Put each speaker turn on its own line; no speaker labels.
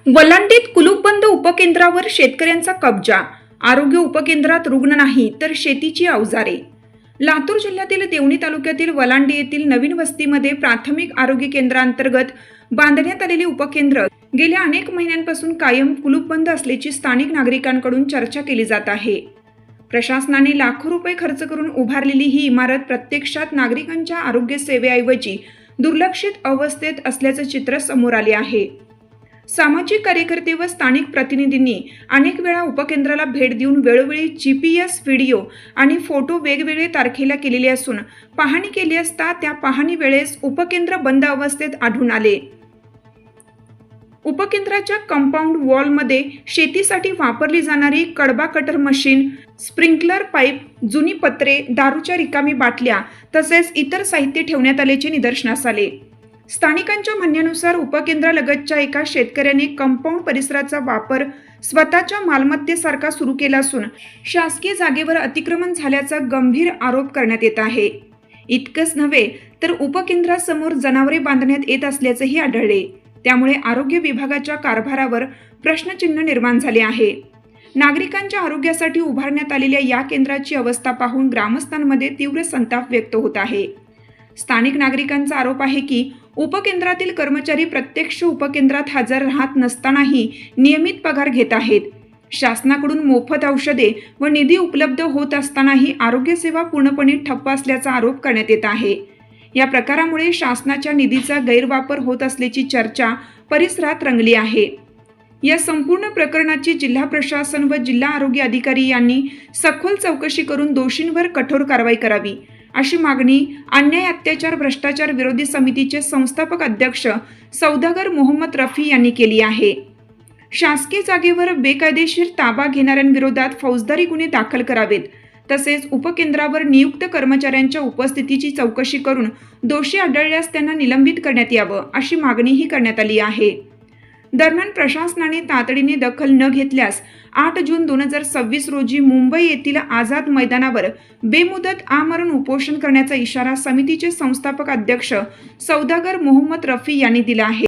वलांडीत कुलूपबंद उपकेंद्रावर शेतकऱ्यांचा कब्जा. आरोग्य उपकेंद्रात रुग्ण नाही तर शेतीची अवजारे. लातूर जिल्ह्यातील देवणी तालुक्यातील वलांडी येथील नवीन वस्तीमध्ये प्राथमिक आरोग्य केंद्रांतर्गत बांधण्यात आलेले उपकेंद्र गेल्या अनेक महिन्यांपासून कायम कुलूपबंद असल्याची स्थानिक नागरिकांकडून चर्चा केली जात आहे. प्रशासनाने लाखो रुपये खर्च करून उभारलेली ही इमारत प्रत्यक्षात नागरिकांच्या आरोग्य सेवेऐवजी दुर्लक्षित अवस्थेत असल्याचे चित्र समोर आले आहे. सामाजिक कार्यकर्ते व स्थानिक प्रतिनिधींनी अनेक वेळा उपकेंद्राला भेट देऊन वेळोवेळी GPS व्हिडिओ आणि फोटो वेगवेगळे तारखेला केलेले असून पाहणी केली असता त्या पाहणी वेळेस उपकेंद्र बंद अवस्थेत आढळून आले. उपकेंद्राच्या कंपाऊंड वॉलमध्ये शेतीसाठी वापरली जाणारी कडबा कटर मशीन, स्प्रिंकलर पाईप, जुनी पत्रे, दारूच्या रिकामी बाटल्या तसेच इतर साहित्य ठेवण्यात आल्याचे निदर्शनास आले. स्थानिकांच्या म्हणण्यानुसार उपकेंद्रालगतच्या एका शेतकऱ्याने कंपाऊंड परिसराचा वापर स्वतःच्या मालमत्तेसारखा सुरू केला असून शासकीय जागेवर अतिक्रमण झाल्याचा गंभीर आरोप करण्यात येत आहे. इतकंच नव्हे तर उपकेंद्रासमोर जनावरे बांधण्यात येत असल्याचेही आढळले. त्यामुळे आरोग्य विभागाच्या कारभारावर प्रश्नचिन्ह निर्माण झाले आहे. नागरिकांच्या आरोग्यासाठी उभारण्यात आलेल्या या केंद्राची अवस्था पाहून ग्रामस्थांमध्ये तीव्र संताप व्यक्त होत आहे. स्थानिक नागरिकांचा आरोप आहे की उपकेंद्रातील कर्मचारी प्रत्यक्ष उपकेंद्रात हजर राहत नसतानाही नियमित पगार घेत आहेत. शासनाकडून मोफत औषधे व निधी उपलब्ध होत असतानाही आरोग्य सेवा पूर्णपणे ठप्प असल्याचा आरोप करण्यात येत आहे. या प्रकारामुळे शासनाच्या निधीचा गैरवापर होत असल्याची चर्चा परिसरात रंगली आहे. या संपूर्ण प्रकरणाची जिल्हा प्रशासन व जिल्हा आरोग्य अधिकारी यांनी सखोल चौकशी करून दोषींवर कठोर कारवाई करावी अशी मागणी अन्याय अत्याचार भ्रष्टाचार विरोधी समितीचे संस्थापक अध्यक्ष सौदागर मोहम्मद रफी यांनी केली आहे. शासकीय जागेवर बेकायदेशीर ताबा घेणाऱ्यांविरोधात फौजदारी गुन्हे दाखल करावेत. तसेच उपकेंद्रावर नियुक्त कर्मचाऱ्यांच्या उपस्थितीची चौकशी करून दोषी आढळल्यास त्यांना निलंबित करण्यात यावं अशी मागणीही करण्यात आली आहे. दरम्यान प्रशासनाने तातडीने दखल न घेतल्यास 8 जून 2026 रोजी मुंबई येथील आझाद मैदानावर बेमुदत आमरण उपोषण करण्याचा इशारा समितीचे संस्थापक अध्यक्ष सौदागर मोहम्मद रफी यांनी दिला आहे.